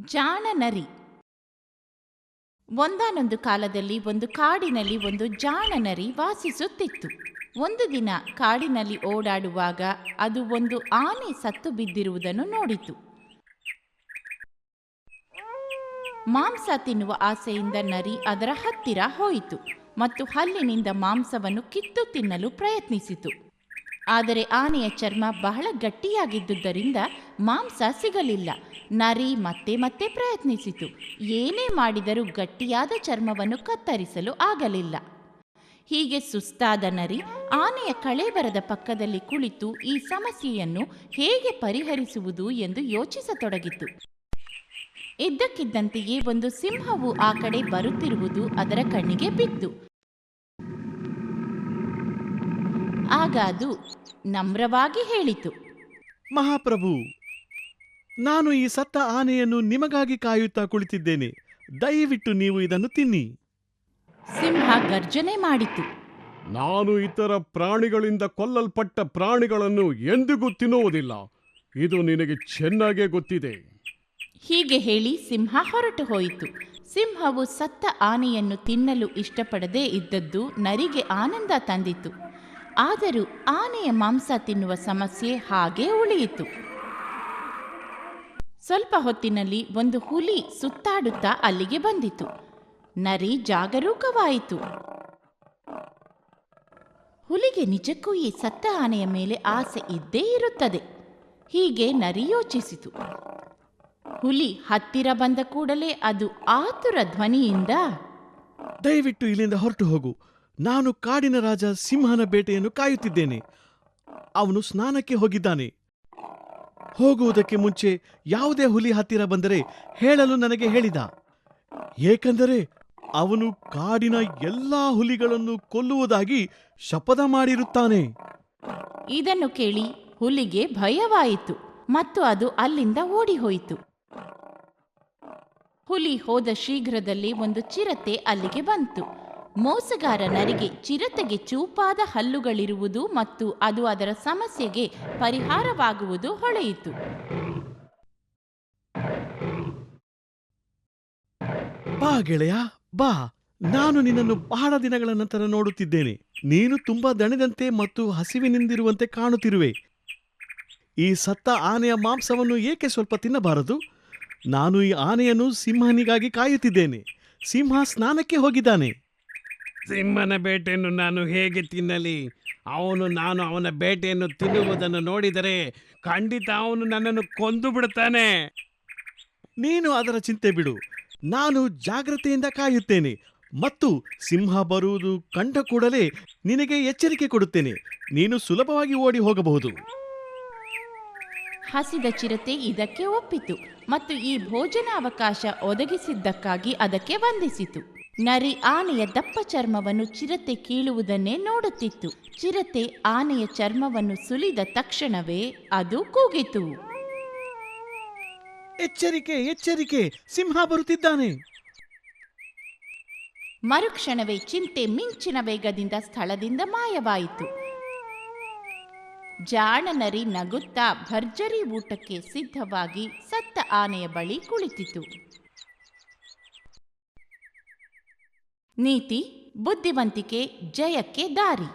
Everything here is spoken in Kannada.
ಜಾಣ ನರಿ. ಒಂದಾನೊಂದು ಕಾಲದಲ್ಲಿ ಒಂದು ಕಾಡಿನಲ್ಲಿ ಒಂದು ಜಾಣ ನರಿ ವಾಸಿಸುತ್ತಿತ್ತು. ಒಂದು ದಿನ ಕಾಡಿನಲ್ಲಿ ಓಡಾಡುವಾಗ ಅದು ಒಂದು ಆನೆ ಸತ್ತು ಬಿದ್ದಿರುವುದನ್ನು ನೋಡಿತು. ಮಾಂಸ ತಿನ್ನುವ ಆಸೆಯಿಂದ ನರಿ ಅದರ ಹತ್ತಿರ ಹೋಯಿತು ಮತ್ತು ಹಲ್ಲಿನಿಂದ ಮಾಂಸವನ್ನು ಕಿತ್ತು ತಿನ್ನಲು ಪ್ರಯತ್ನಿಸಿತು. ಆದರೆ ಆನೆಯ ಚರ್ಮ ಬಹಳ ಗಟ್ಟಿಯಾಗಿದ್ದುದರಿಂದ ಮಾಂಸ ಸಿಗಲಿಲ್ಲ. ನರಿ ಮತ್ತೆ ಮತ್ತೆ ಪ್ರಯತ್ನಿಸಿತು. ಏನೇ ಮಾಡಿದರೂ ಗಟ್ಟಿಯಾದ ಚರ್ಮವನ್ನು ಕತ್ತರಿಸಲು ಆಗಲಿಲ್ಲ. ಹೀಗೆ ಸುಸ್ತಾದ ನರಿ ಆನೆಯ ಕಳೇಬರದ ಪಕ್ಕದಲ್ಲಿ ಕುಳಿತು ಈ ಸಮಸ್ಯೆಯನ್ನು ಹೇಗೆ ಪರಿಹರಿಸುವುದು ಎಂದು ಯೋಚಿಸತೊಡಗಿತು. ಇದ್ದಕ್ಕಿದ್ದಂತೆಯೇ ಒಂದು ಸಿಂಹವು ಆ ಕಡೆ ಬರುತ್ತಿರುವುದು ಅದರ ಕಣ್ಣಿಗೆ ಬಿತ್ತು. ಆಗ ಅದು ನಮ್ರವಾಗಿ ಹೇಳಿತು, ಮಹಾಪ್ರಭು, ನಾನು ಈ ಸತ್ತ ಆನೆಯನ್ನು ನಿಮಗಾಗಿ ಕಾಯುತ್ತಾ ಕುಳಿತಿದ್ದೇನೆ. ದಯವಿಟ್ಟು ನೀವು ಇದನ್ನು ತಿನ್ನಿ. ಸಿಂಹ ಗರ್ಜನೆ ಮಾಡಿತು, ನಾನು ಇತರ ಪ್ರಾಣಿಗಳಿಂದ ಕೊಲ್ಲಲ್ಪಟ್ಟ ಪ್ರಾಣಿಗಳನ್ನು ಎಂದಿಗೂ ತಿನ್ನುವುದಿಲ್ಲ. ಇದು ನಿನಗೆ ಚೆನ್ನಾಗೇ ಗೊತ್ತಿದೆ. ಹೀಗೆ ಹೇಳಿ ಸಿಂಹ ಹೊರಟು ಹೋಯಿತು. ಸಿಂಹವು ಸತ್ತ ಆನೆಯನ್ನು ತಿನ್ನಲು ಇಷ್ಟಪಡದೇ ಇದ್ದದ್ದು ನರಿಗೆ ಆನಂದ ತಂದಿತು. ಆದರೂ ಆನೆಯ ಮಾಂಸ ತಿನ್ನುವ ಸಮಸ್ಯೆ ಹಾಗೇ ಉಳಿಯಿತು. ಸ್ವಲ್ಪ ಹೊತ್ತಿನಲ್ಲಿ ಒಂದು ಹುಲಿ ಸುತ್ತಾಡುತ್ತಾ ಅಲ್ಲಿಗೆ ಬಂದಿತು. ನರಿ ಜಾಗರೂಕವಾಯಿತು. ಹುಲಿಗೆ ನಿಜಕ್ಕೂ ಈ ಸತ್ತ ಆನೆಯ ಮೇಲೆ ಆಸೆ ಇದ್ದೇ ಇರುತ್ತದೆ. ಹೀಗೆ ನರಿ ಯೋಚಿಸಿತು. ಹುಲಿ ಹತ್ತಿರ ಬಂದ ಕೂಡಲೇ ಅದು ಆತುರ ಧ್ವನಿಯಿಂದ, ದಯವಿಟ್ಟು ಇಲ್ಲಿಂದ ಹೊರಟು ಹೋಗು. ನಾನು ಕಾಡಿನ ರಾಜ ಸಿಂಹನ ಬೇಟೆಯನ್ನು ಕಾಯುತ್ತಿದ್ದೇನೆ. ಅವನು ಸ್ನಾನಕ್ಕೆ ಹೋಗಿದ್ದಾನೆ. ಹೋಗುವುದಕ್ಕೆ ಮುಂಚೆ ಯಾವುದೇ ಹುಲಿ ಹತ್ತಿರ ಬಂದರೆ ಹೇಳಲು ನನಗೆ ಹೇಳಿದ. ಏಕೆಂದರೆ ಅವನು ಕಾಡಿನ ಎಲ್ಲಾ ಹುಲಿಗಳನ್ನು ಕೊಲ್ಲುವುದಾಗಿ ಶಪಥ ಮಾಡಿರುತ್ತಾನೆ. ಇದನ್ನು ಕೇಳಿ ಹುಲಿಗೆ ಭಯವಾಯಿತು ಮತ್ತು ಅದು ಅಲ್ಲಿಂದ ಓಡಿಹೋಯಿತು. ಹುಲಿ ಹೋದ ಶೀಘ್ರದಲ್ಲಿ ಒಂದು ಚಿರತೆ ಅಲ್ಲಿಗೆ ಬಂತು. ಮೋಸಗಾರ ನರಿಗೆ ಚಿರತೆಗೆ ಚೂಪಾದ ಹಲ್ಲುಗಳಿರುವುದು ಮತ್ತು ಅದು ಅದರ ಸಮಸ್ಯೆಗೆ ಪರಿಹಾರವಾಗುವುದು ಹೊಳೆಯಿತು. ಬಾ ಗೆಳೆಯ, ಬಾ. ನಾನು ನಿನ್ನನ್ನು ಬಹಳ ದಿನಗಳ ನಂತರ ನೋಡುತ್ತಿದ್ದೇನೆ. ನೀನು ತುಂಬಾ ದಣಿದಂತೆ ಮತ್ತು ಹಸಿವಿನಿಂದಿರುವಂತೆ ಕಾಣುತ್ತಿರುವೆ. ಈ ಸತ್ತ ಆನೆಯ ಮಾಂಸವನ್ನು ಏಕೆ ಸ್ವಲ್ಪ ತಿನ್ನಬಾರದು? ನಾನು ಈ ಆನೆಯನ್ನು ಸಿಂಹನಿಗಾಗಿ ಕಾಯುತ್ತಿದ್ದೇನೆ. ಸಿಂಹ ಸ್ನಾನಕ್ಕೆ ಹೋಗಿದ್ದಾನೆ. ಸಿಂಹನ ಬೇಟೆಯನ್ನು ನಾನು ಹೇಗೆ ತಿನ್ನಲಿ? ನಾನು ಅವನ ಬೇಟೆಯನ್ನು ತಿನ್ನುವುದನ್ನು ನೋಡಿದರೆ ಖಂಡಿತ ಅವನು ನನ್ನನ್ನು ಕೊಂದು ಬಿಡುತ್ತಾನೆ. ನೀನು ಅದರ ಚಿಂತೆ ಬಿಡು. ನಾನು ಜಾಗ್ರತೆಯಿಂದ ಕಾಯುತ್ತೇನೆ ಮತ್ತು ಸಿಂಹ ಬರುವುದು ಕಂಡ ಕೂಡಲೇ ನಿನಗೆ ಎಚ್ಚರಿಕೆ ಕೊಡುತ್ತೇನೆ. ನೀನು ಸುಲಭವಾಗಿ ಓಡಿ ಹೋಗಬಹುದು. ಹಸಿದ ಚಿರತೆ ಇದಕ್ಕೆ ಒಪ್ಪಿತು ಮತ್ತು ಈ ಭೋಜನ ಅವಕಾಶ ಒದಗಿಸಿದ್ದಕ್ಕಾಗಿ ಅದಕ್ಕೆ ವಂದಿಸಿತು. ನರಿ ಆನೆಯ ದಪ್ಪ ಚರ್ಮವನ್ನು ಚಿರತೆ ಕೀಳುವುದನ್ನೇ ನೋಡುತ್ತಿತ್ತು. ಚಿರತೆ ಆನೆಯ ಚರ್ಮವನ್ನು ಸುಲಿದ ತಕ್ಷಣವೇ ಅದು ಕೂಗಿತು, ಎಚ್ಚರಿಕೆ, ಎಚ್ಚರಿಕೆ, ಸಿಂಹ ಬರುತ್ತಿದ್ದಾನೆ. ಮರುಕ್ಷಣವೇ ಚಿಂತೆ ಮಿಂಚಿನ ವೇಗದಿಂದ ಸ್ಥಳದಿಂದ ಮಾಯವಾಯಿತು. ಜಾಣ ನರಿ ನಗುತ್ತಾ ಭರ್ಜರಿ ಊಟಕ್ಕೆ ಸಿದ್ಧವಾಗಿ ಸತ್ತ ಆನೆಯ ಬಳಿ ಕುಳಿತಿತು. ನೀತಿ: ಬುದ್ಧಿವಂತಿಕೆ ಜಯಕ್ಕೆ ದಾರಿ.